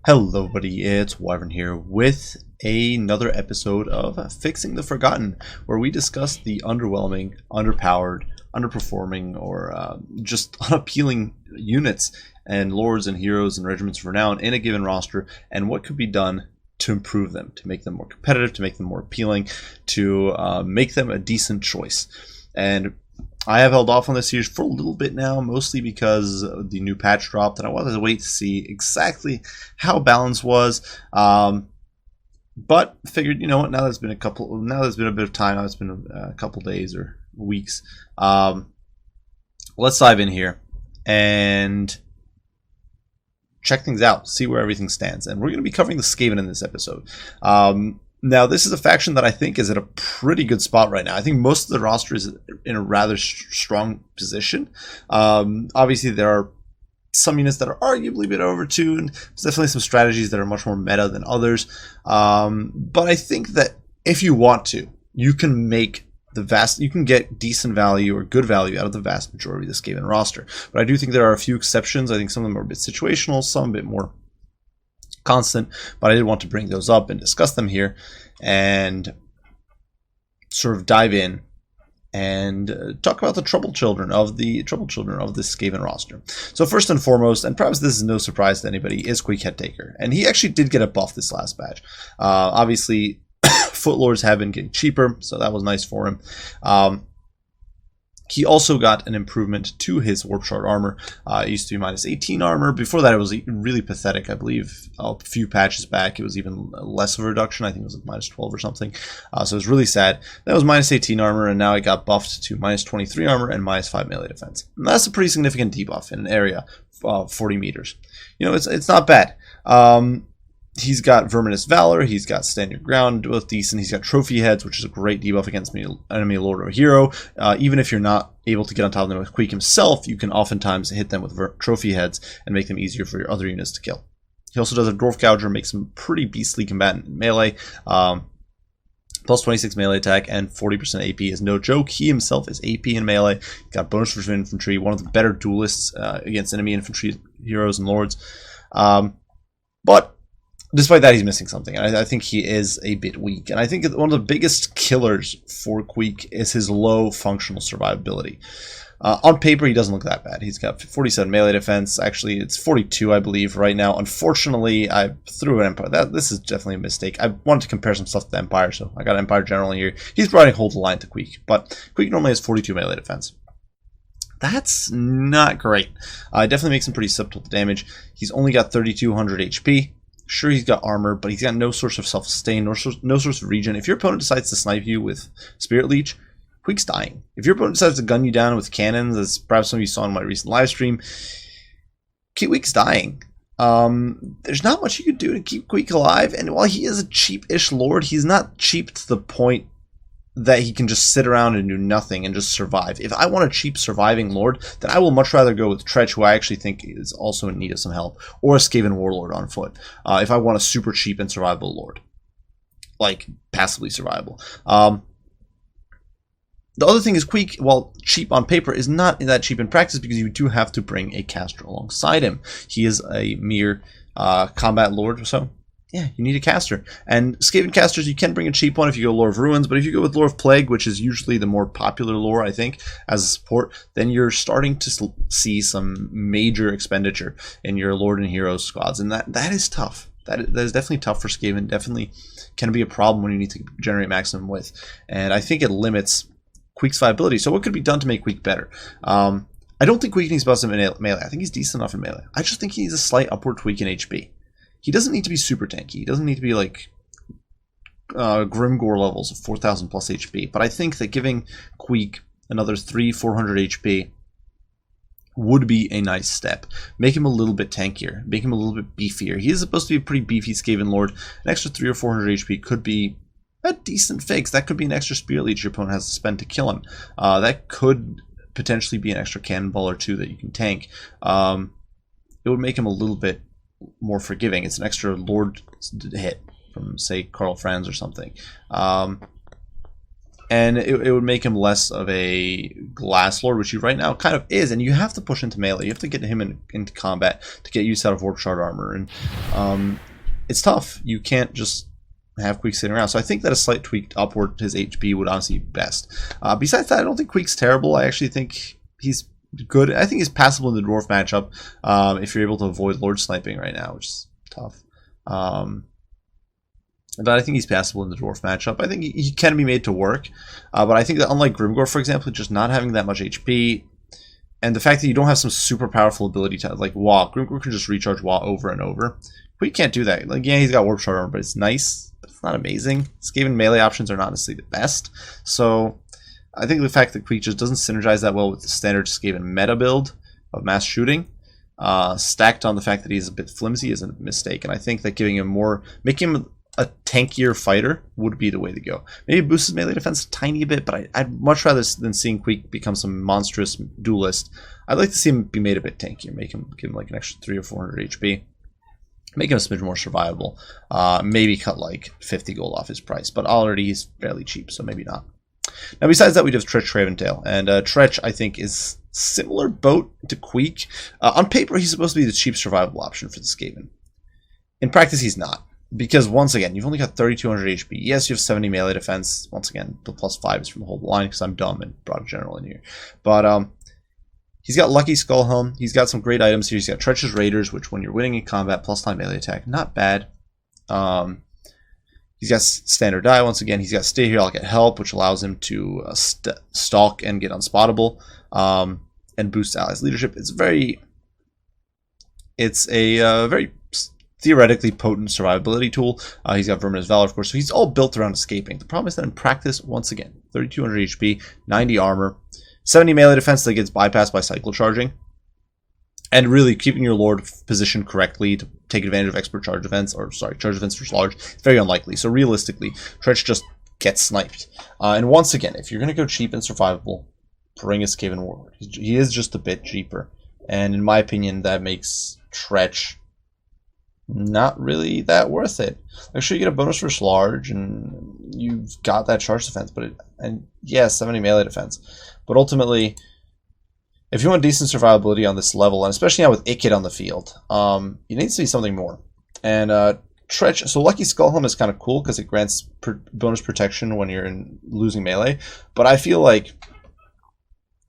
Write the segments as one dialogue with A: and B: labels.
A: Hello buddy, it's Wyvern here with another episode of Fixing the Forgotten, where we discuss the underwhelming, underpowered, underperforming, or just unappealing units and lords and heroes and regiments of renown in a given roster, and what could be done to improve them, to make them more competitive, to make them more appealing, to make them a decent choice. And I have held off on this series for a little bit now, mostly because the new patch dropped, and I wanted to wait to see exactly how balance was. But figured, you know what? Now there's been a bit of time. Now it's been a couple days or weeks. Let's dive in here and check things out, see where everything stands, and we're going to be covering the Skaven in this episode. Now, this is a faction that I think is at a pretty good spot right now. I think most of the roster is in a rather strong position. Obviously, there are some units that are arguably a bit overtuned. There's definitely some strategies that are much more meta than others. But I think that if you want to, you can get decent value or good value out of the vast majority of the Skaven roster. But I do think there are a few exceptions. I think some of them are a bit situational, some a bit more constant, but I did want to bring those up and discuss them here and sort of dive in and talk about the trouble children of this Skaven roster. So first and foremost, and perhaps this is no surprise to anybody, is Queek Headtaker, and he actually did get a buff this last patch. Obviously, Footlords have been getting cheaper, so that was nice for him. He also got an improvement to his Warp Shard armor. It used to be minus 18 armor. Before that, it was really pathetic. I believe a few patches back, it was even less of a reduction. I think it was like minus 12 or something. So it was really sad. That was minus 18 armor, and now it got buffed to minus 23 armor and minus 5 melee defense. And that's a pretty significant debuff in an area of 40 meters. You know, it's not bad. He's got Verminous Valor, he's got Stand Your Ground, both decent. He's got Trophy Heads, which is a great debuff against enemy lord or hero. Even if you're not able to get on top of them with Queek himself, you can oftentimes hit them with Trophy Heads and make them easier for your other units to kill. He also does a Dwarf Gouger, makes him pretty beastly combatant in melee. Plus 26 melee attack and 40% AP is no joke. He himself is AP in melee. Got bonus for infantry, one of the better duelists against enemy infantry heroes and lords. But despite that, he's missing something, and I think he is a bit weak. And I think one of the biggest killers for Queek is his low functional survivability. On paper, he doesn't look that bad. He's got 47 melee defense. Actually, it's 42, I believe, right now. Unfortunately, I threw an Empire. This is definitely a mistake. I wanted to compare some stuff to Empire, so I got Empire General here. He's providing hold the line to Queek, but Queek normally has 42 melee defense. That's not great. It definitely makes him pretty susceptible to damage. He's only got 3,200 HP. Sure, he's got armor, but he's got no source of self-sustain, no source of regen. If your opponent decides to snipe you with Spirit Leech, Queek's dying. If your opponent decides to gun you down with cannons, as perhaps some of you saw in my recent live stream, Queek's dying. There's not much you could do to keep Queek alive, and while he is a cheap-ish lord, he's not cheap to the point that he can just sit around and do nothing and just survive. If I want a cheap surviving lord, then I will much rather go with Tretch, who I actually think is also in need of some help, or a Skaven warlord on foot. If I want a super cheap and survivable lord, like passively survivable. The other thing is Queek, while cheap on paper, is not that cheap in practice because you do have to bring a caster alongside him. He is a mere combat lord or so. Yeah, you need a caster. And Skaven casters, you can bring a cheap one if you go Lore of Ruins, but if you go with Lore of Plague, which is usually the more popular lore, I think, as a support, then you're starting to see some major expenditure in your Lord and Hero squads, and that is tough. That is definitely tough for Skaven, definitely can be a problem when you need to generate maximum width, and I think it limits Queek's viability. So what could be done to make Queek better? I don't think Queek needs to bust him in melee. I think he's decent enough in melee. I just think he needs a slight upward tweak in HP. He doesn't need to be super tanky. He doesn't need to be like Grimgore levels of 4,000 plus HP. But I think that giving Queek another 400 HP would be a nice step. Make him a little bit tankier. Make him a little bit beefier. He is supposed to be a pretty beefy Skaven Lord. An extra 300 or 400 HP could be a decent fix. That could be an extra Spirit Leech your opponent has to spend to kill him. That could potentially be an extra cannonball or two that you can tank. It would make him a little bit more forgiving. It's an extra lord hit from, say, Karl Franz or something. And And it would make him less of a Glass Lord, which he right now kind of is. And you have to push into melee. You have to get him into combat to get use out of Warp Shard armor. And it's tough. You can't just have Queek sitting around. So I think that a slight tweak upward to his HP would honestly be best. Besides that, I don't think Queek's terrible. I actually think he's good. I think he's passable in the Dwarf matchup if you're able to avoid Lord Sniping right now, which is tough. But I think he's passable in the Dwarf matchup. I think he can be made to work. But I think that unlike Grimgor, for example, just not having that much HP, and the fact that you don't have some super powerful ability to, like Wa, Grimgor can just recharge Wa over and over. But you can't do that. Like, yeah, he's got Warp Shard armor, but it's nice. But it's not amazing. Skaven melee options are not necessarily the best. So I think the fact that Queek just doesn't synergize that well with the standard Skaven meta build of mass shooting, stacked on the fact that he's a bit flimsy, is a mistake. And I think that giving him more, making him a tankier fighter would be the way to go. Maybe boost his melee defense a tiny bit, but I'd much rather than seeing Queek become some monstrous duelist. I'd like to see him be made a bit tankier, give him like an extra 300 or 400 HP, make him a smidge more survivable. Maybe cut like 50 gold off his price, but already he's fairly cheap, so maybe not. Now, besides that, we have Tretch Raventail, and Tretch I think is similar boat to Queek. On paper, he's supposed to be the cheap survivable option for the Skaven. In practice, he's not. Because, once again, you've only got 3,200 HP. Yes, you have 70 melee defense. Once again, the +5 is from the whole line because I'm dumb and brought a general in here. But he's got Lucky Skullhelm. He's got some great items here. He's got Tretch's Raiders, which when you're winning in combat, +9 melee attack. Not bad. He's got Standard Die. Once again, he's got Stay Here, I'll Get Help, which allows him to stalk and get unspottable and boost allies' leadership. It's a very theoretically potent survivability tool. He's got Verminous Valor, of course, so he's all built around escaping. The problem is that in practice, once again, 3,200 HP, 90 armor, 70 melee defense that gets bypassed by cycle charging, and really keeping your Lord positioned correctly to take advantage of expert charge defense, or sorry, charge defense versus large, it's very unlikely. So realistically, Tretch just gets sniped. And once again, if you're going to go cheap and survivable, bring a Skaven Warlord. He is just a bit cheaper, and in my opinion, that makes Tretch not really that worth it. Like, sure, you get a bonus versus large, and you've got that charge defense, but yeah, 70 melee defense. But ultimately, if you want decent survivability on this level, and especially now with Ikit on the field, you need to see something more. And Tretch, so Lucky Skullhelm is kind of cool because it grants bonus protection when you're losing melee. But I feel like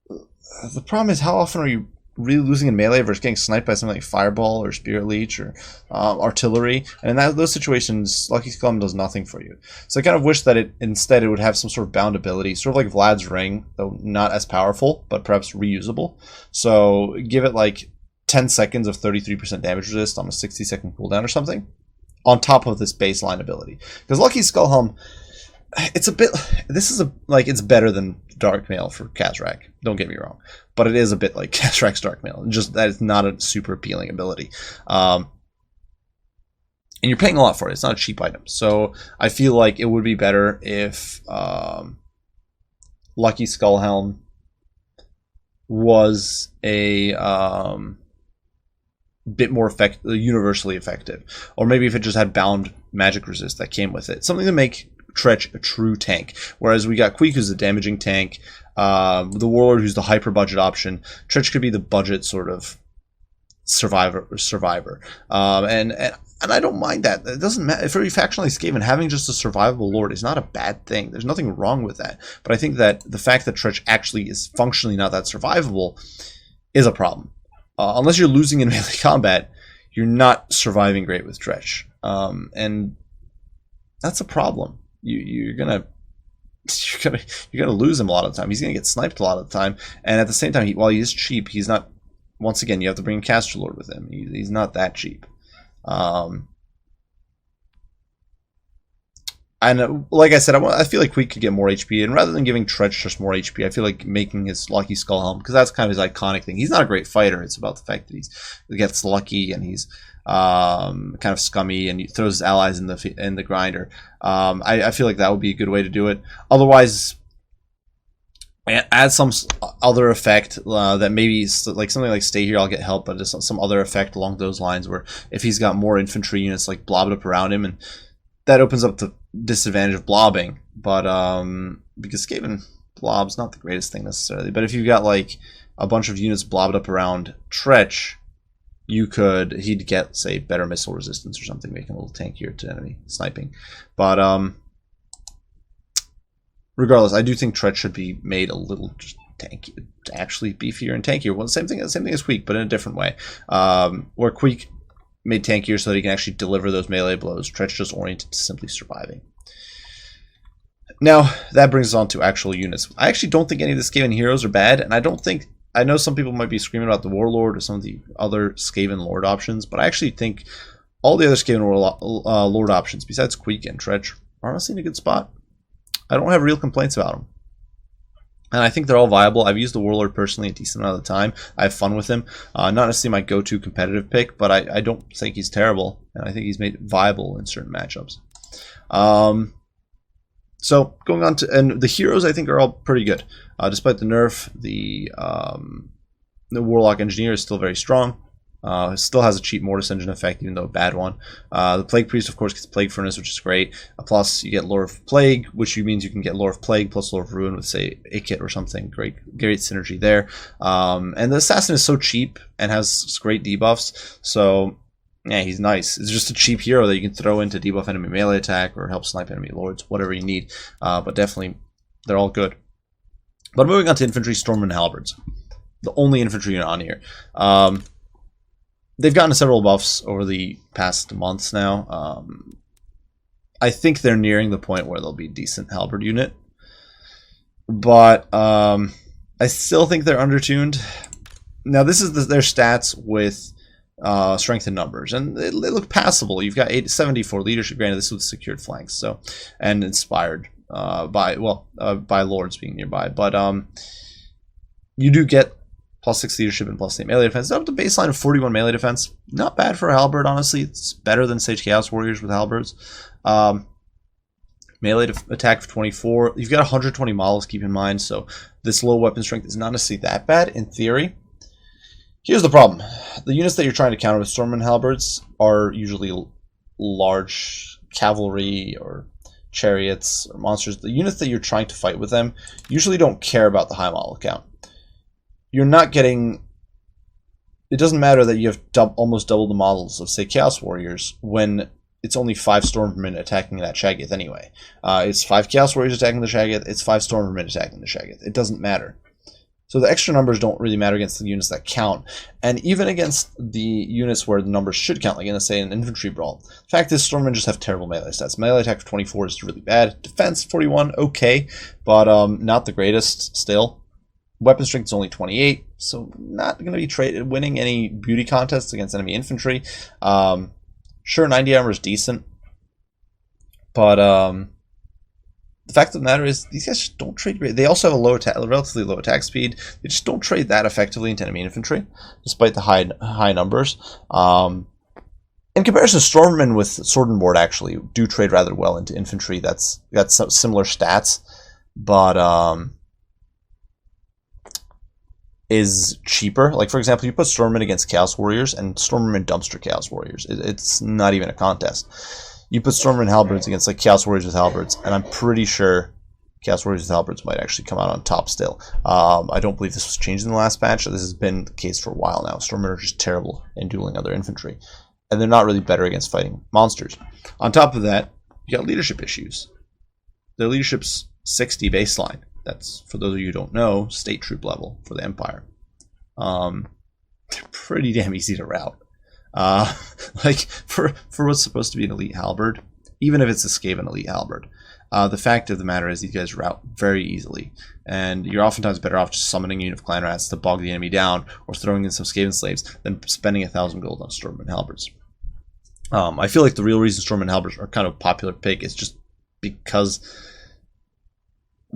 A: the problem is, how often are you really losing in melee versus getting sniped by something like Fireball or Spirit Leech or Artillery? And in those situations, Lucky Skullhelm does nothing for you. So I kind of wish that instead it would have some sort of bound ability, sort of like Vlad's Ring, though not as powerful, but perhaps reusable. So give it like 10 seconds of 33% damage resist on a 60-second cooldown or something, on top of this baseline ability. Because Lucky Skullhelm, it's a bit, it's better than Darkmail for Kazrak, don't get me wrong, but it is a bit like Kazrak's Darkmail, just that it's not a super appealing ability. And you're paying a lot for it, it's not a cheap item. So I feel like it would be better if Lucky Skullhelm was a bit more universally effective, or maybe if it just had bound magic resist that came with it, something to make Tretch a true tank. Whereas we got Queek, who's a damaging tank, the Warlord, who's the hyper budget option. Tretch could be the budget sort of survivor. And I don't mind that. It doesn't matter. For a faction like Skaven, having just a survivable Lord is not a bad thing. There's nothing wrong with that. But I think that the fact that Tretch actually is functionally not that survivable is a problem. Unless you're losing in melee combat, you're not surviving great with Tretch. And that's a problem. You're gonna lose him a lot of the time. He's gonna get sniped a lot of the time, and at the same time, while he is cheap, he's not. Once again, you have to bring a Caster Lord with him. He's not that cheap. And like I said, I feel like Queek could get more HP, and rather than giving Tretch just more HP, I feel like making his Lucky Skullhelm, because that's kind of his iconic thing. He's not a great fighter. It's about the fact that he gets lucky and he's kind of scummy and he throws his allies in the grinder. I feel like that would be a good way to do it. Otherwise, add some other effect that maybe like something like Stay Here, I'll Get Help, but just some other effect along those lines, where if he's got more infantry units like blobbed up around him, and that opens up the disadvantage of blobbing, but because Skaven blob's not the greatest thing necessarily. But if you've got like a bunch of units blobbed up around Tretch, he'd get, say, better missile resistance or something, make him a little tankier to enemy sniping. But regardless, I do think Tretch should be made a little just tanky, actually beefier and tankier. Well, same thing as Queek, but in a different way. Where Queek made tankier so that he can actually deliver those melee blows. Tretch just oriented to simply surviving. Now, that brings us on to actual units. I actually don't think any of the Skaven heroes are bad, and I know some people might be screaming about the Warlord or some of the other Skaven Lord options, but I actually think all the other Skaven Lord options, besides Queek and Tretch, are honestly in a good spot. I don't have real complaints about them. And I think they're all viable. I've used the Warlord personally a decent amount of the time. I have fun with him. Not necessarily my go-to competitive pick, but I don't think he's terrible, and I think he's made viable in certain matchups. So going on to, and the heroes I think are all pretty good. Despite the nerf, the Warlock Engineer is still very strong. Still has a cheap Mortis Engine effect, even though a bad one. The Plague Priest, of course, gets Plague Furnace, which is great. Plus, you get Lore of Plague, which means you can get Lore of Plague plus Lore of Ruin with, say, a kit or something. Great synergy there. And the Assassin is so cheap and has great debuffs, so yeah, he's nice. It's just a cheap hero that you can throw into debuff enemy melee attack or help snipe enemy lords, whatever you need. But definitely, they're all good. But moving on to infantry, Stormmen, Halberds. The only infantry unit on here. They've gotten several buffs over the past months now. I think they're nearing the point where they'll be a decent Halberd unit. But I still think they're undertuned. Now, this is their stats with strength and numbers, and they look passable. You've got 74 leadership, granted this with secured flanks, so, and inspired by lords being nearby, but you do get +6 leadership and +8 melee defense. Up to baseline of 41 melee defense. Not bad for a halberd, honestly. It's better than Sage Chaos Warriors with halberds. Melee attack for 24. You've got 120 models, keep in mind, so this low weapon strength is not necessarily that bad in theory. Here's the problem. The units that you're trying to counter with Stormmen Halberds are usually large cavalry or chariots or monsters. The units that you're trying to fight with them usually don't care about the high model count. You're not getting... It doesn't matter that you have almost double the models of, say, Chaos Warriors when it's only 5 Stormmen attacking that Shaggoth anyway. It's 5 Chaos Warriors attacking the Shaggoth, it's 5 Stormmen attacking the Shaggoth. It doesn't matter. So the extra numbers don't really matter against the units that count. And even against the units where the numbers should count, like in, say, an infantry brawl. The fact is, Stormmen just have terrible melee stats. Melee attack for 24 is really bad. Defense 41, okay, but not the greatest still. Weapon strength is only 28, so not going to be winning any beauty contests against enemy infantry. Sure, 90 armor is decent, but the fact of the matter is, these guys just don't trade great. They also have a relatively low attack speed. They just don't trade that effectively into enemy infantry, despite the high numbers. In comparison, Stormmen with Sword and Board actually do trade rather well into infantry. That's got some similar stats, but is cheaper. Like, for example, you put Stormmen against Chaos Warriors, and Stormmen dumpster Chaos Warriors. It's not even a contest. You put Stormmen Halberds against like Chaos Warriors with Halberds, and I'm pretty sure Chaos Warriors with Halberds might actually come out on top still. I don't believe this was changed in the last patch. This has been the case for a while now. Stormmen are just terrible in dueling other infantry, and they're not really better against fighting monsters. On top of that, you got leadership issues. Their leadership's 60 baseline. That's, for those of you who don't know, state troop level for the Empire. They're pretty damn easy to rout. Like, for what's supposed to be an elite halberd, even if it's a Skaven elite halberd, the fact of the matter is these guys rout very easily, and you're oftentimes better off just summoning a unit of clan rats to bog the enemy down, or throwing in some Skaven slaves, than spending 1,000 gold on Stormmen halberds. I feel like the real reason Stormmen halberds are kind of a popular pick is just because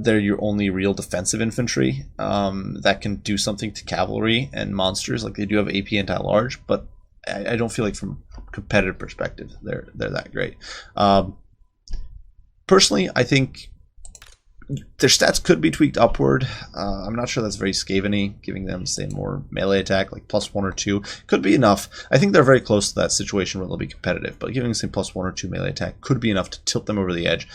A: they're your only real defensive infantry that can do something to cavalry and monsters. Like, they do have AP anti-large, but I don't feel like from a competitive perspective they're that great. Personally, I think Their stats could be tweaked upward. I'm not sure that's very Skaven-y, giving them, say, more melee attack, like +1 or 2. Could be enough. I think they're very close to that situation where they'll be competitive, but giving, say, +1 or 2 melee attack could be enough to tilt them over the edge.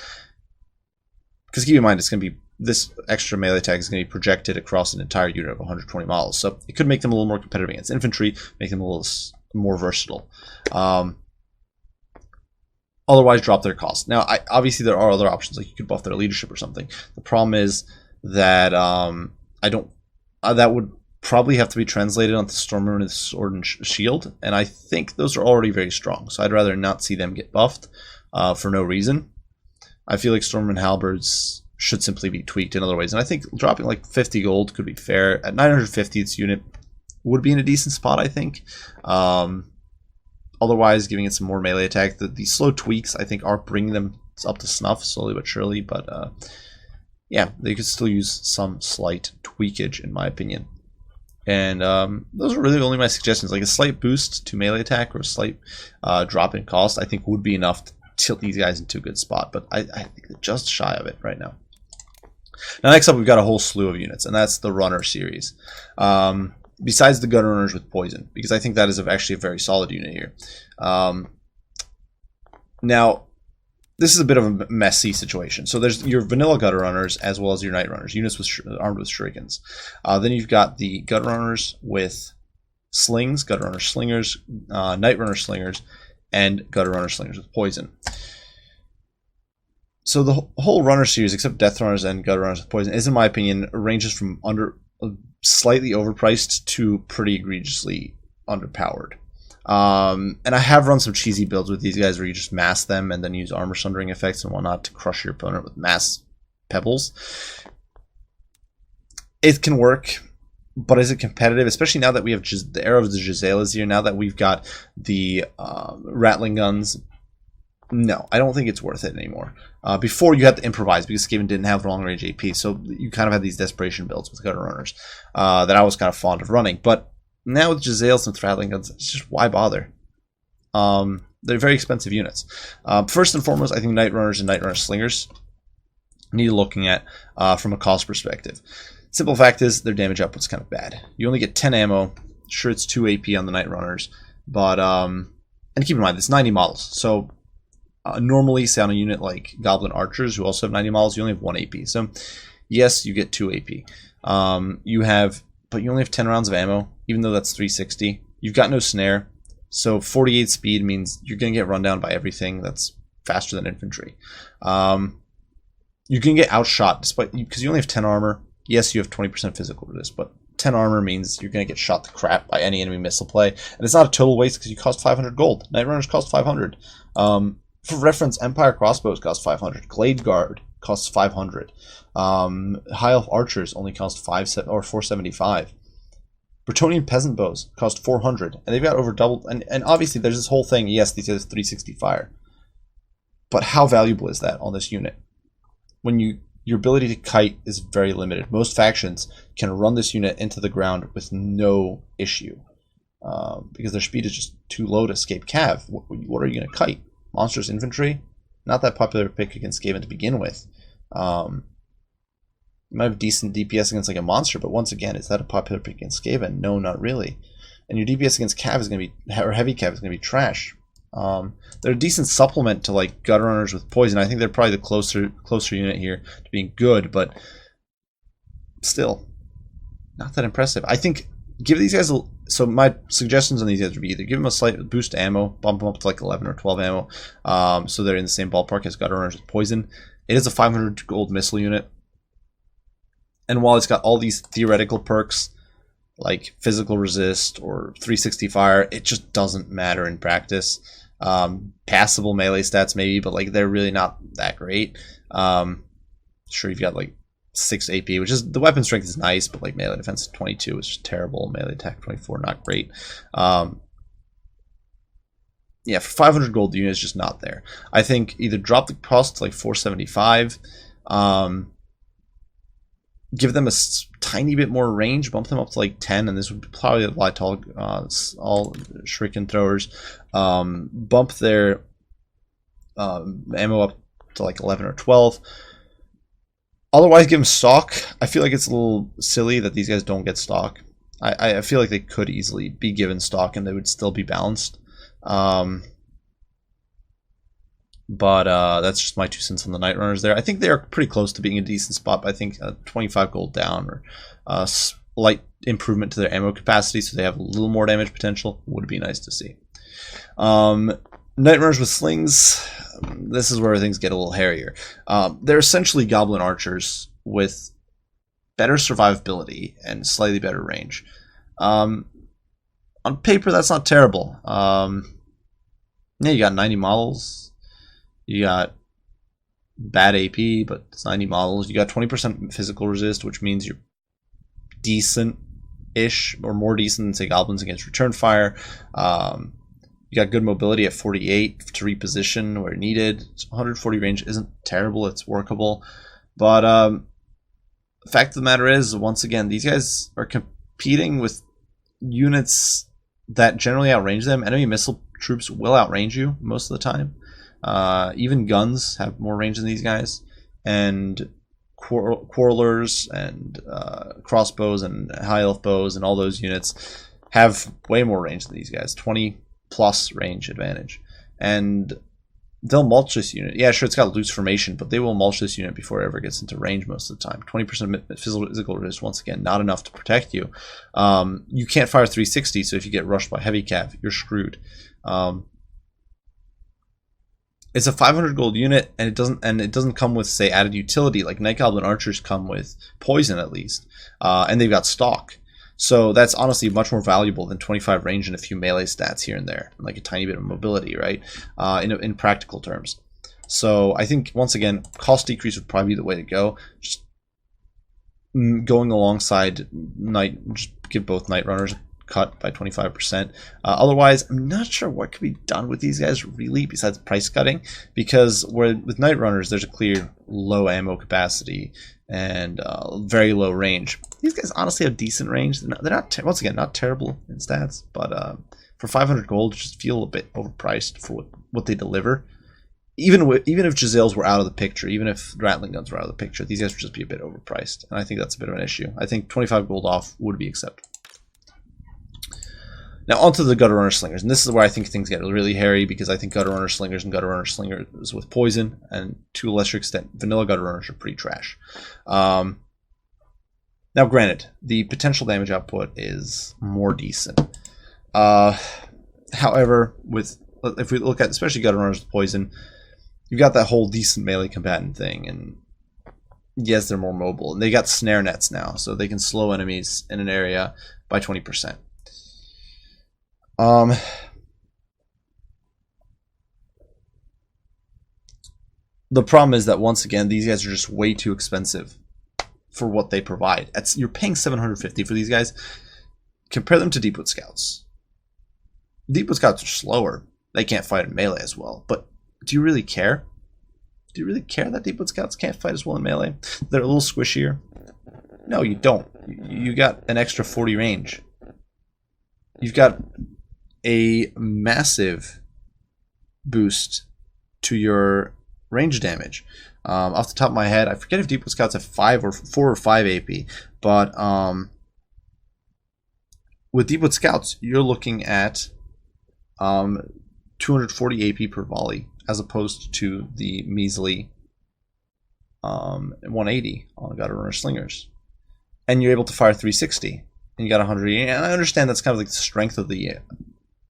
A: Because keep in mind, it's going to be, this extra melee attack is going to be projected across an entire unit of 120 models, so it could make them a little more competitive against infantry, make them a little more versatile. Otherwise, drop their cost. Now, obviously, there are other options, like you could buff their leadership or something. The problem is that that would probably have to be translated onto Stormruin with Sword and Shield, and I think those are already very strong, so I'd rather not see them get buffed for no reason. I feel like Stormruin Halberds should simply be tweaked in other ways, and I think dropping like 50 gold could be fair. At 950, its unit would be in a decent spot, I think. Otherwise, giving it some more melee attack. The slow tweaks, I think, are bringing them up to snuff slowly but surely. But yeah, they could still use some slight tweakage, in my opinion. And those are really only my suggestions. Like a slight boost to melee attack or a slight drop in cost, I think would be enough to tilt these guys into a good spot. But I think they're just shy of it right now. Now, next up, we've got a whole slew of units, and that's the Runner series. Besides the Gun Runners with Poison, because I think that is actually a very solid unit here. Now, this is a bit of a messy situation. So there's your vanilla Gutter Runners as well as your Night Runners, units armed with shurikens. Then you've got the Gutter Runners with slings, Gutter Runner Slingers, Night Runner Slingers, and Gutter Runner Slingers with Poison. So the whole Runner series, except Death Runners and Gutter Runners with Poison, is, in my opinion, ranges from slightly overpriced to pretty egregiously underpowered. And I have run some cheesy builds with these guys where you just mass them and then use armor sundering effects and whatnot to crush your opponent with mass pebbles. It can work, but is it competitive? Especially now that we have the era of the Gisela's here, now that we've got the rattling guns. No, I don't think it's worth it anymore. Before, you had to improvise because Skaven didn't have long-range AP, so you kind of had these desperation builds with Gutter Runners that I was kind of fond of running. But now with Giselles and Rattling Guns, it's just why bother? They're very expensive units. First and foremost, I think Night Runners and Night Runner Slingers need looking at from a cost perspective. Simple fact is, their damage output's kind of bad. You only get 10 ammo. Sure, it's 2 AP on the Night Runners, but and keep in mind, it's 90 models, so normally, say on a unit like Goblin Archers, who also have 90 models, you only have 1 AP. So, yes, you get 2 AP. But you only have 10 rounds of ammo, even though that's 360. You've got no snare, so 48 speed means you're going to get run down by everything that's faster than infantry. You can get outshot, because you only have 10 armor. Yes, you have 20% physical to this, but 10 armor means you're going to get shot to crap by any enemy missile play. And it's not a total waste because you cost 500 gold. Night Runners cost 500. For reference, Empire Crossbows cost 500. Glade Guard costs 500. High Elf Archers only cost 475. Bretonnian Peasant Bows cost 400, and they've got over double. And obviously, there's this whole thing. Yes, these have 360 fire, but how valuable is that on this unit? When your ability to kite is very limited. Most factions can run this unit into the ground with no issue because their speed is just too low to escape cav. What are you going to kite? Monstrous Infantry? Not that popular pick against Skaven to begin with. You might have decent DPS against like a monster, but once again, is that a popular pick against Skaven? No, not really. And your DPS against Cav is going to be, or heavy Cav is going to be trash. They're a decent supplement to like Gutter Runners with Poison. I think they're probably the closer unit here to being good, but still, not that impressive. I think give these guys so my suggestions on these guys would be either give them a slight boost to ammo, bump them up to like 11 or 12 ammo, so they're in the same ballpark as Gutter Runners with Poison. It is a 500 gold missile unit, and while it's got all these theoretical perks like physical resist or 360 fire, it just doesn't matter in practice. Passable melee stats maybe, but like they're really not that great. Sure, you've got like 6 AP, which is, the weapon strength is nice, but like melee defense 22 is just terrible. Melee attack 24, not great. Yeah, for 500 gold, the unit is just not there. I think either drop the cost to like 475, give them a tiny bit more range, bump them up to like 10, and this would probably apply to all shuriken throwers. Bump their ammo up to like 11 or 12. Otherwise, give them stock. I feel like it's a little silly that these guys don't get stock. I feel like they could easily be given stock and they would still be balanced. But that's just my 2 cents on the Night Runners there. I think they're pretty close to being a decent spot, but I think 25 gold down or slight improvement to their ammo capacity so they have a little more damage potential would be nice to see. Night Runners with slings, this is where things get a little hairier. They're essentially Goblin Archers with better survivability and slightly better range. On paper, that's not terrible. Yeah, you got 90 models. You got bad AP, but it's 90 models. You got 20% physical resist, which means you're decent-ish, or more decent than, say, goblins against return fire. You got good mobility at 48 to reposition where needed. 140 range isn't terrible. It's workable. But the fact of the matter is, once again, these guys are competing with units that generally outrange them. Enemy missile troops will outrange you most of the time. Even guns have more range than these guys, and quarrelers and crossbows and high elf bows and all those units have way more range than these guys, 20 plus range advantage, and they'll mulch this unit. Yeah, sure, it's got loose formation, but they will mulch this unit before it ever gets into range most of the time. 20% physical resist, once again, not enough to protect you. You can't fire 360, so if you get rushed by heavy cav, you're screwed. It's a 500 gold unit, and it doesn't come with, say, added utility like Night Goblin Archers come with poison at least, and they've got stock. So that's honestly much more valuable than 25 range and a few melee stats here and there, and like a tiny bit of mobility, right? In practical terms. So I think once again, cost decrease would probably be the way to go. Just going alongside just give both Night Runners cut by 25%. Otherwise, I'm not sure what could be done with these guys really besides price cutting, because with Night Runners there's a clear low ammo capacity and very low range. These guys honestly have decent range. They're not once again, not terrible in stats, but for 500 gold, just feel a bit overpriced for what they deliver. Even if Giselles were out of the picture, even if Rattling Guns were out of the picture, these guys would just be a bit overpriced, and I think that's a bit of an issue. I think 25 gold off would be acceptable. Now onto the Gutter Runner Slingers, and this is where I think things get really hairy, because I think Gutter Runner Slingers and Gutter Runner Slingers with poison, and to a lesser extent, vanilla Gutter Runners are pretty trash. Now granted, the potential damage output is more decent. However, if we look at especially Gutter Runners with poison, you've got that whole decent melee combatant thing, and yes, they're more mobile, and they got snare nets now, so they can slow enemies in an area by 20%. The problem is that once again, these guys are just way too expensive for what they provide. You're paying 750 for these guys. Compare them to Deepwood Scouts. Deepwood Scouts are slower. They can't fight in melee as well. But do you really care? Do you really care that Deepwood Scouts can't fight as well in melee? They're a little squishier. No, you don't. You got an extra 40 range. You've got a massive boost to your range damage. Off the top of my head, I forget if Deepwood Scouts have 4 or 5 AP, but with Deepwood Scouts, you're looking at 240 AP per volley, as opposed to the measly 180 on Gutter Runner Slingers. And you're able to fire 360, and you got 100. And I understand that's kind of like the strength of the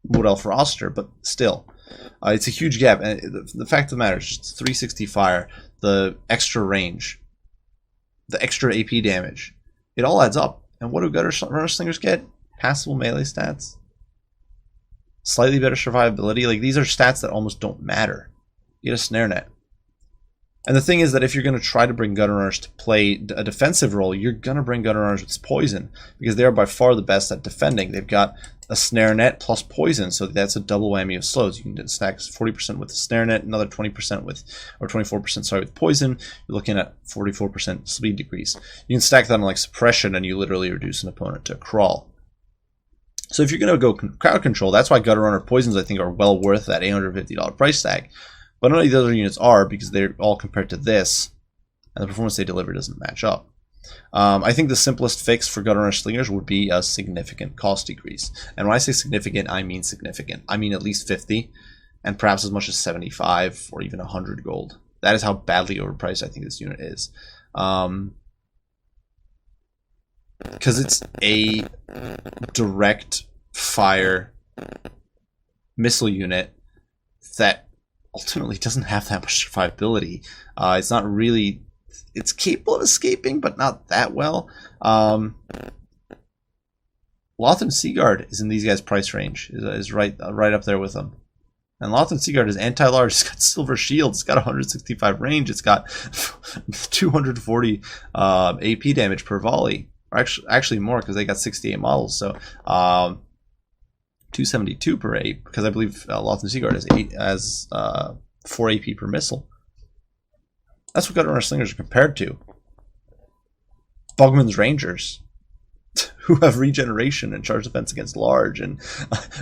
A: Wood Elf roster, but still, it's a huge gap. And the fact of the matter is, just 360 fire, the extra range, the extra AP damage, it all adds up. And what do Gutter Runner Slingers get? Passable melee stats, slightly better survivability. Like, these are stats that almost don't matter. You get a snare net. And the thing is that if you're going to try to bring Gutter Runners to play a defensive role, you're going to bring Gutter Runners with poison, because they are by far the best at defending. They've got a snare net plus poison, so that's a double whammy of slows. You can stack 40% with the snare net, another 20% with, or 24%, sorry, with poison. You're looking at 44% speed decrease. You can stack that on like suppression, and you literally reduce an opponent to a crawl. So if you're going to go crowd control, that's why Gutter Runner poisons, I think, are well worth that $850 price tag. But none of these other units are, because they're all compared to this and the performance they deliver doesn't match up. I think the simplest fix for Gutter Runner Slingers would be a significant cost decrease. And when I say significant, I mean significant. I mean at least 50, and perhaps as much as 75 or even 100 gold. That is how badly overpriced I think this unit is. Because it's a direct fire missile unit that ultimately doesn't have that much survivability. It's not really... It's capable of escaping, but not that well. Lothran Seaguard is in these guys' price range. Is right up there with them. And Lothran Seaguard is anti-large. It's got silver shield. It's got 165 range. It's got 240 AP damage per volley. Or actually more, because they got 68 models. So 272 per 8, because I believe Lothran Seaguard has 4 AP per missile. That's what Gutter Runner Slingers are compared to. Bugman's Rangers, who have regeneration and charge defense against large, and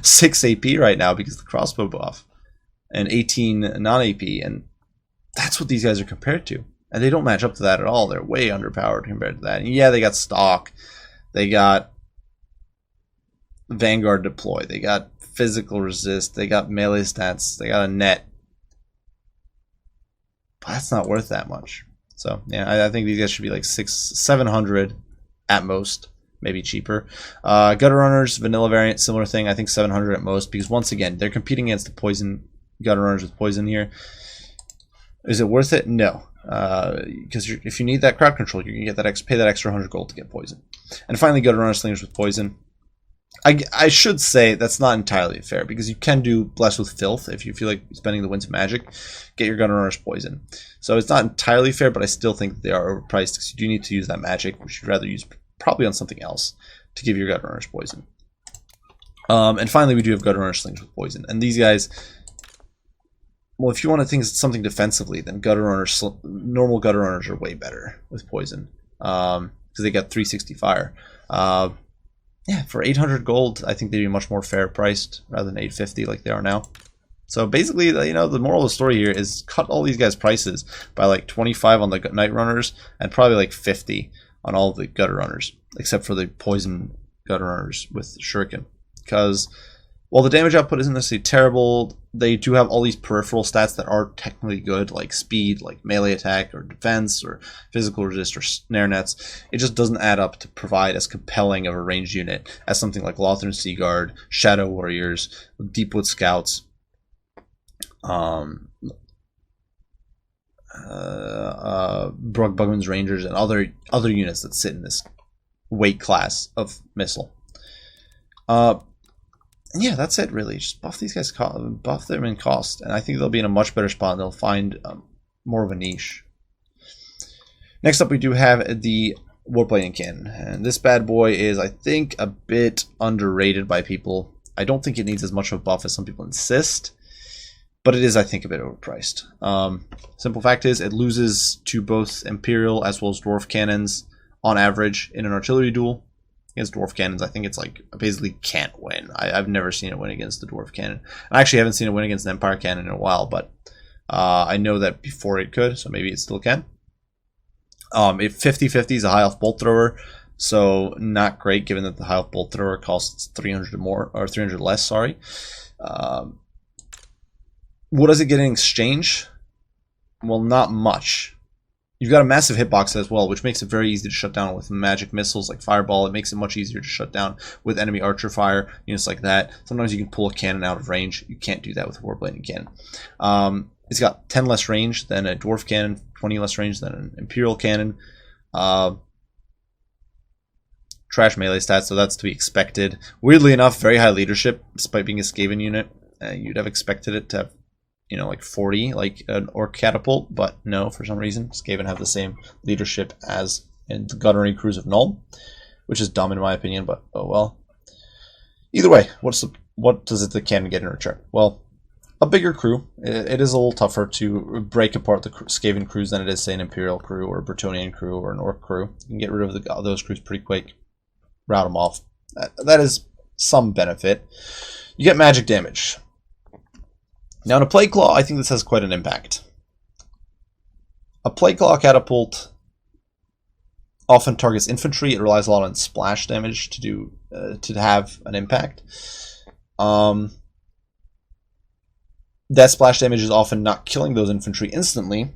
A: 6 AP right now because of the crossbow buff, and 18 non-AP, and that's what these guys are compared to. And they don't match up to that at all. They're way underpowered compared to that. And yeah, they got stock. They got Vanguard deploy. They got physical resist. They got melee stats. They got a net. But that's not worth that much. So yeah, I think these guys should be like 700 at most, maybe cheaper. Gutter Runners, vanilla variant, similar thing. I think 700 at most, because once again, they're competing against the poison Gutter Runners with poison here. Is it worth it? No, because if you need that crowd control, you're gonna get that pay that extra 100 gold to get poison. And finally, Gutter Runner Slingers with poison. I should say that's not entirely fair, because you can do Bless with Filth if you feel like spending the Winds of Magic, get your Gutter Runners poison. So it's not entirely fair, but I still think they are overpriced, because you do need to use that magic, which you'd rather use probably on something else to give your Gutter Runners poison. And finally, we do have Gutter Runner Slings with poison. And these guys, well, if you want to think something defensively, then normal Gutter Runners are way better with poison, because they got 360 fire. Yeah, for 800 gold, I think they'd be much more fair priced rather than 850 like they are now. So basically, you know, the moral of the story here is cut all these guys' prices by like 25 on the Night Runners and probably like 50 on all the Gutter Runners, except for the poison Gutter Runners with Shuriken. Because while the damage output isn't necessarily terrible, they do have all these peripheral stats that are technically good, like speed, like melee attack, or defense, or physical resist, or snare nets. It just doesn't add up to provide as compelling of a ranged unit as something like Lothran Seaguard, Shadow Warriors, Deepwood Scouts, Bugman's Rangers, and other units that sit in this weight class of missile. Yeah, that's it really. Just buff these guys, buff them in cost, and I think they'll be in a much better spot. They'll find more of a niche. Next up, we do have the Warplating Cannon, and this bad boy is, I think, a bit underrated by people. I don't think it needs as much of a buff as some people insist, but it is, I think, a bit overpriced. Simple fact is, it loses to both Imperial as well as Dwarf Cannons on average in an artillery duel. Against Dwarf Cannons, I think it's like basically can't win. I've never seen it win against the Dwarf Cannon. I actually haven't seen it win against an Empire Cannon in a while, but I know that before it could, so maybe it still can. If 50-50 is a high elf bolt thrower, so not great given that the high elf bolt thrower costs 300 more, or 300 less, sorry. What does it get in exchange? Well, not much. You've got a massive hitbox as well, which makes it very easy to shut down with magic missiles like Fireball. It makes it much easier to shut down with enemy archer fire, units like that. Sometimes you can pull a cannon out of range. You can't do that with a Warplating Cannon. It's got 10 less range than a Dwarf Cannon, 20 less range than an Imperial Cannon. Trash melee stats, so that's to be expected. Weirdly enough, very high leadership, despite being a Skaven unit. You'd have expected it to have, you know, like 40, like an Orc Catapult, but no, for some reason, Skaven have the same leadership as in the Gunnery Crews of Null, which is dumb in my opinion, but oh well. Either way, what does the cannon get in return? Well, a bigger crew. It is a little tougher to break apart the Skaven crews than it is, say, an Imperial crew or a Bretonnian crew or an Orc crew. You can get rid of those crews pretty quick, route them off. That is some benefit. You get magic damage. Now in a Plague Claw, I think this has quite an impact. A plague claw catapult often targets infantry. It relies a lot on splash damage to do to have an impact. That splash damage is often not killing those infantry instantly.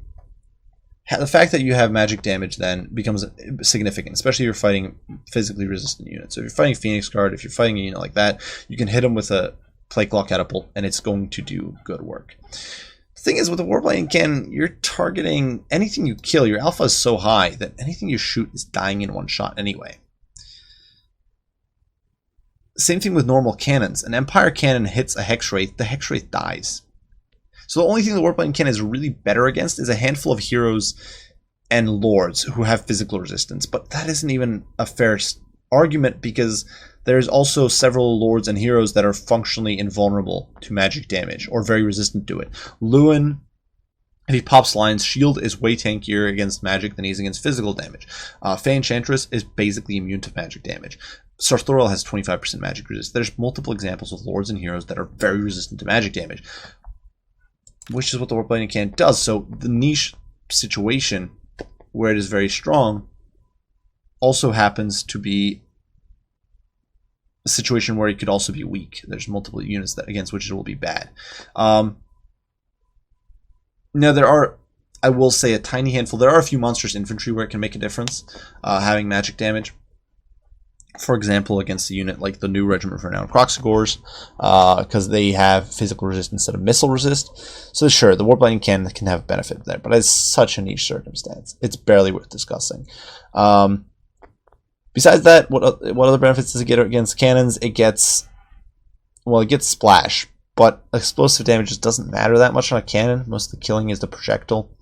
A: The fact that you have magic damage then becomes significant, especially if you're fighting physically resistant units. So if you're fighting Phoenix Guard, if you're fighting a unit like that, you can hit them with a Plague Claw Catapult, and it's going to do good work. The thing is, with the Warplaning Cannon, you're targeting anything you kill. Your alpha is so high that anything you shoot is dying in one shot anyway. Same thing with normal cannons. An Empire Cannon hits a Hex Wraith, the Hex Wraith dies. So the only thing the Warplaning Cannon is really better against is a handful of heroes and lords who have physical resistance. But that isn't even a fair argument, because there's also several lords and heroes that are functionally invulnerable to magic damage or very resistant to it. Lewin, if he pops lines, shield is way tankier against magic than he is against physical damage. Fey Enchantress is basically immune to magic damage. Sartorial has 25% magic resist. There's multiple examples of lords and heroes that are very resistant to magic damage, which is what the Warplaning Cannon does. So the niche situation where it is very strong also happens to be a situation where it could also be weak. There's multiple units that against which it will be bad. Now there are, I will say, a tiny handful. There are a few monstrous infantry where it can make a difference, having magic damage. For example, against a unit like the new Regiment of Renowned Croxagores, because they have physical resist instead of missile resist. So sure, the Warplaning Cannon can have a benefit there, but it's such a niche circumstance. It's barely worth discussing. Besides that, what other benefits does it get against cannons? It gets splash, but explosive damage just doesn't matter that much on a cannon. Most of the killing is the projectile.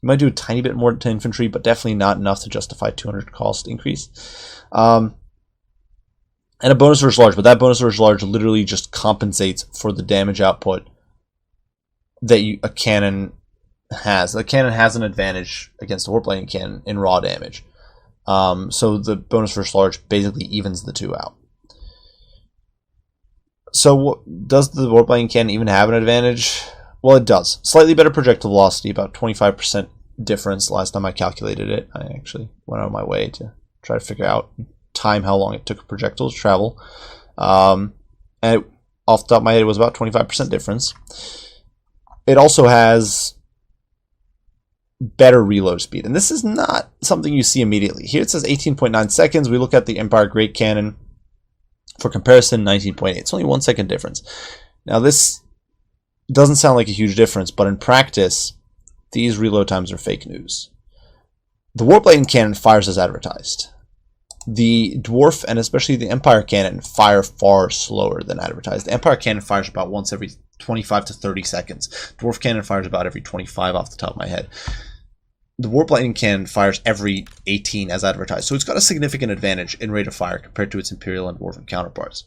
A: You might do a tiny bit more to infantry, but definitely not enough to justify 200 cost increase. And a bonus versus large, but that bonus versus large literally just compensates for the damage output that a cannon has. A cannon has an advantage against a Warplaning Cannon in raw damage. So the bonus versus large basically evens the two out. So does the Warplaning Cannon even have an advantage? Well, it does. Slightly better projectile velocity, about 25% difference last time I calculated it. I actually went out of my way to try to figure out time how long it took a projectile to travel. And off the top of my head, it was about 25% difference. It also has better reload speed, and this is not something you see immediately. Here it says 18.9 seconds. We look at the Empire Great Cannon for comparison, 19.8. It's only 1 second difference. Now this doesn't sound like a huge difference, but in practice, these reload times are fake news. The Warplaning Cannon fires as advertised. The Dwarf and especially the Empire Cannon fire far slower than advertised. The Empire Cannon fires about once every 25 to 30 seconds. Dwarf Cannon fires about every 25 off the top of my head. The Warplaning Cannon fires every 18 as advertised, so it's got a significant advantage in rate of fire compared to its Imperial and Dwarven counterparts.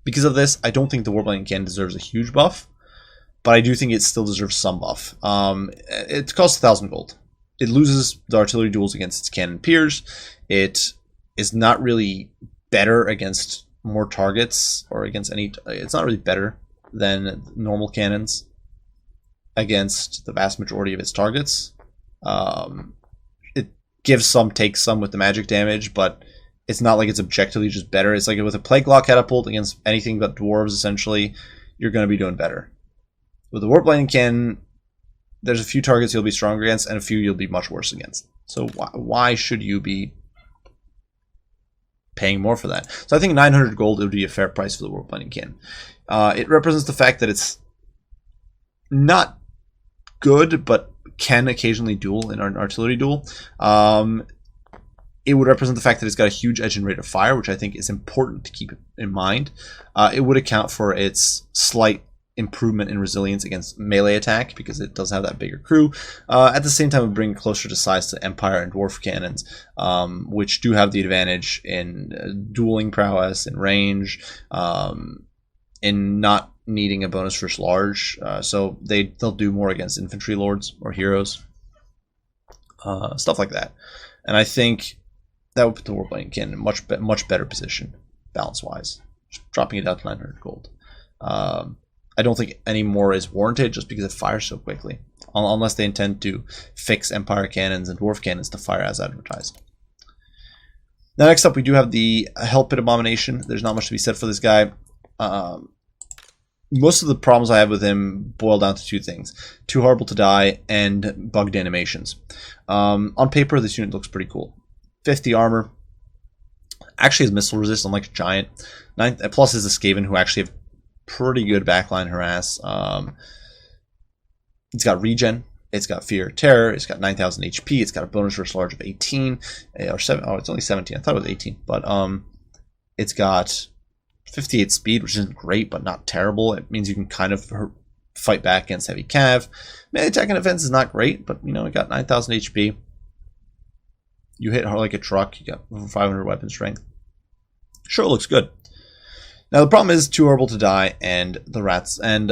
A: Because of this, I don't think the Warplaning Cannon deserves a huge buff, but I do think it still deserves some buff. It costs 1,000 gold. It loses the artillery duels against its cannon peers. It is not really better against more targets or against any. It's not really better than normal cannons against the vast majority of its targets. It gives some, takes some with the magic damage, but it's not like it's objectively just better. It's like with a Plague Claw Catapult against anything but dwarves, essentially, you're going to be doing better. With the Warplaning Cannon, there's a few targets you'll be stronger against and a few you'll be much worse against. So why should you be paying more for that? So I think 900 gold would be a fair price for the Warplaning Cannon. It represents the fact that it's not good, but can occasionally duel in an artillery duel. It would represent the fact that it's got a huge edge and rate of fire, which I think is important to keep in mind. It would account for its slight improvement in resilience against melee attack because it does have that bigger crew. At the same time, it would bring closer to size to Empire and Dwarf cannons, which do have the advantage in dueling prowess, in range, in not needing a bonus versus large. So they'll do more against infantry lords or heroes, stuff like that. And I think that would put the Warplaning Cannon in a much better position, balance-wise, dropping it down to 900 gold. I don't think any more is warranted just because it fires so quickly. unless they intend to fix Empire cannons and Dwarf cannons to fire as advertised. Now, next up, we do have the Hell Pit Abomination. There's not much to be said for this guy. Most of the problems I have with him boil down to two things: too horrible to die and bugged animations. On paper, this unit looks pretty cool. 50 armor. Actually has missile resist, unlike a giant. 9 plus is a Skaven, who actually have pretty good backline harass. It's got regen. It's got Fear, Terror. It's got 9,000 HP. It's got a bonus versus large of 18 or 7. Oh, it's only 17. I thought it was 18, but it's got 58 speed, which isn't great, but not terrible. It means you can kind of fight back against heavy cav. Melee attack and defense is not great, but you know, it got 9,000 HP. You hit hard like a truck. You got over 500 weapon strength. Sure, it looks good. Now the problem is too horrible to die and the rats and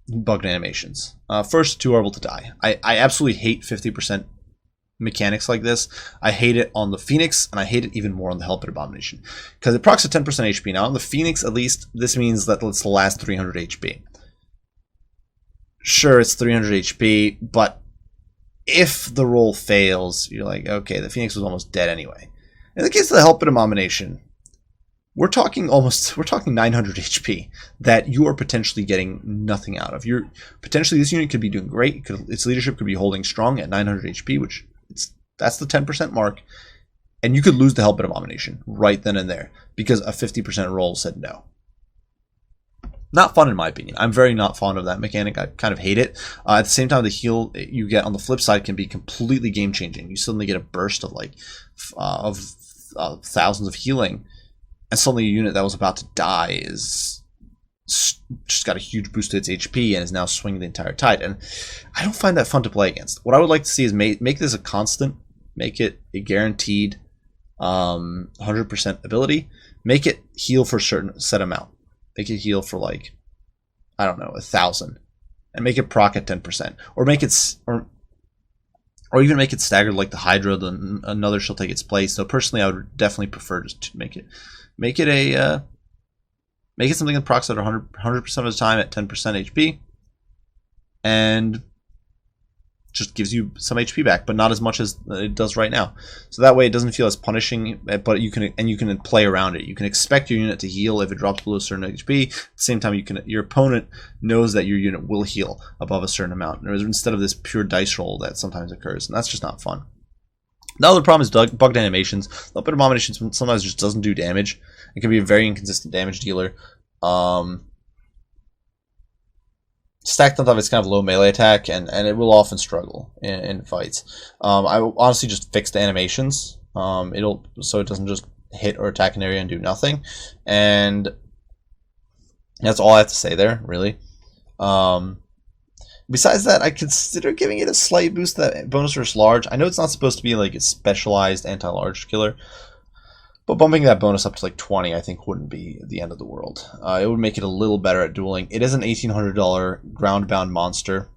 A: bugged animations. First, too horrible to die. I absolutely hate 50% mechanics like this. I hate it on the Phoenix, and I hate it even more on the Hell Pit Abomination, because it procs at 10% HP. Now on the Phoenix, at least, this means that it's the last 300 HP. Sure, it's 300 HP, but if the roll fails, you're like, okay, the Phoenix was almost dead anyway. In the case of the Hell Pit Abomination, we're talking 900 HP that you are potentially getting nothing out of. Potentially this unit could be doing great. Its leadership could be holding strong at 900 HP, which that's the 10% mark, and you could lose the Hell Pit Abomination right then and there because a 50% roll said no. Not fun in my opinion. I'm very not fond of that mechanic. I kind of hate it. At the same time, the heal you get on the flip side can be completely game changing. You suddenly get a burst of thousands of healing, and suddenly a unit that was about to die is just got a huge boost to its HP and is now swinging the entire tide. And I don't find that fun to play against. What I would like to see is make this a constant, make it a guaranteed 100% ability, make it heal for a certain set amount. Make it heal for like, I don't know, 1,000, and make it proc at 10%, or make it or even make it staggered like the Hydra. Then another shall take its place. So personally, I would definitely prefer just to make it something that procs at 100% of the time at 10% HP, and just gives you some HP back, but not as much as it does right now. So that way it doesn't feel as punishing, but you can play around it. You can expect your unit to heal if it drops below a certain HP. At the same time, your opponent knows that your unit will heal above a certain amount, instead of this pure dice roll that sometimes occurs, and that's just not fun. The other problem is bugged animations. A little bit of Abominations sometimes just doesn't do damage. It can be a very inconsistent damage dealer. Stacked on top of its kind of low melee attack, and it will often struggle in fights. I will honestly just fix the animations. So it doesn't just hit or attack an area and do nothing. And that's all I have to say there, really. Besides that, I consider giving it a slight boost to that bonus versus large. I know it's not supposed to be like a specialized anti-large killer, but bumping that bonus up to like 20, I think, wouldn't be the end of the world. It would make it a little better at dueling. It is an $1,800 ground-bound monster.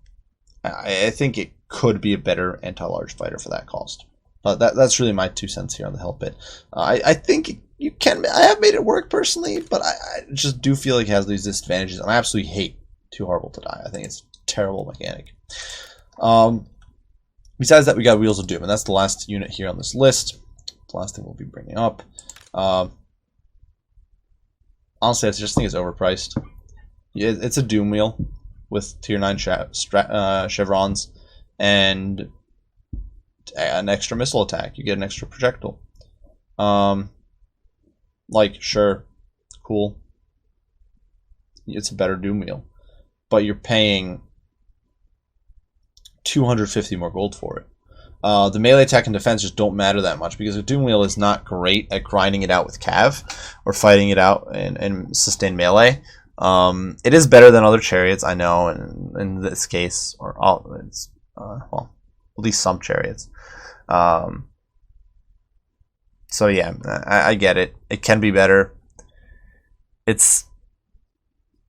A: I think it could be a better anti-large fighter for that cost. That's really my 2 cents here on the Hell Pit. I think you can. I have made it work personally, but I just do feel like it has these disadvantages. And I absolutely hate Too Horrible to Die. I think it's a terrible mechanic. Besides that, we got Wheels of Doom, and that's the last unit here on this list. The last thing we'll be bringing up. Honestly, I just think it's overpriced. It's a Doom Wheel with tier 9 chevrons and an extra missile attack. You get an extra projectile. Like, sure, cool. It's a better Doom Wheel, but you're paying 250 more gold for it. The melee attack and defense just don't matter that much because a Doom Wheel is not great at grinding it out with Cav or fighting it out and sustain melee. It is better than other chariots, I know, in this case, or well, at least some chariots. So yeah, I get it. It can be better. It's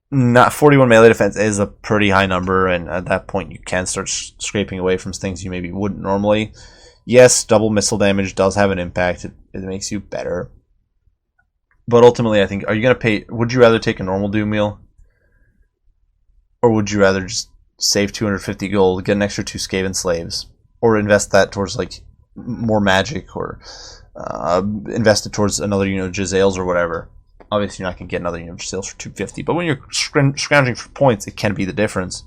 A: not 41 melee defense is a pretty high number, and at that point you can start scraping away from things you maybe wouldn't normally. Yes, double missile damage does have an impact. It makes you better. But ultimately, I think, are you going to pay? Would you rather take a normal Doom Wheel? Or would you rather just save 250 gold, get an extra 2 Skaven slaves, or invest that towards like more magic, or invest it towards another unit of Jezzails or whatever. Obviously, you're not going to get another unit of Jezzails for 250, but when you're scrounging for points, it can be the difference.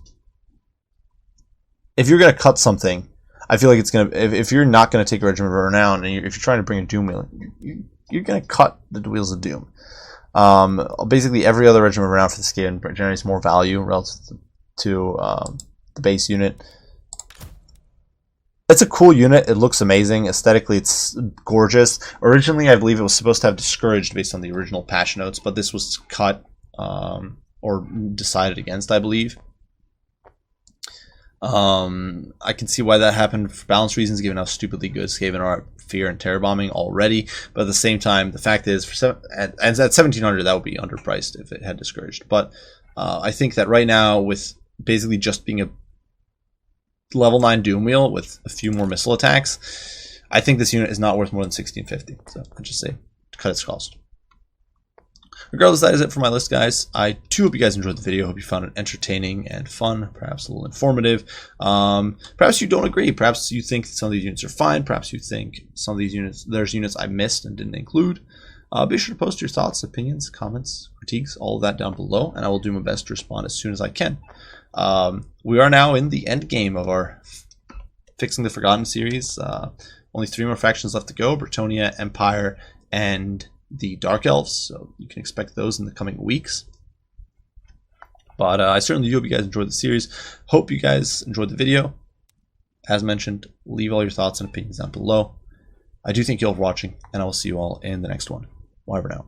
A: If you're going to cut something, I feel like it's going to. If you're not going to take a Regiment of Renown, and if you're trying to bring a Doom wheel, you're going to cut the Wheels of Doom. Basically, every other Regiment of Renown for the Skaven generates more value relative to the base unit. It's a cool unit. It looks amazing. Aesthetically, it's gorgeous. Originally, I believe it was supposed to have Discouraged based on the original patch notes, but this was cut or decided against, I believe. I can see why that happened for balance reasons, given how stupidly good Skaven are at fear and terror bombing already. But at the same time, the fact is, at 1700, that would be underpriced if it had Discouraged. But I think that right now, with basically just being a level 9 Doom Wheel with a few more missile attacks, I think this unit is not worth more than 1650. So I'd just say cut its cost. Regardless, that is it for my list, guys. I too hope you guys enjoyed the video. Hope you found it entertaining and fun, perhaps a little informative. Perhaps you don't agree. Perhaps you think some of these units are fine. Perhaps you think some of these units, there's units I missed and didn't include. Be sure to post your thoughts, opinions, comments, critiques, all of that down below, and I will do my best to respond as soon as I can. We are now in the end game of our Fixing the Forgotten series. Only 3 more factions left to go: Bretonnia, Empire, and the Dark Elves. So you can expect those in the coming weeks. But I certainly do hope you guys enjoyed the series. Hope you guys enjoyed the video. As mentioned, leave all your thoughts and opinions down below. I do thank you all for watching, and I will see you all in the next one. Bye for now.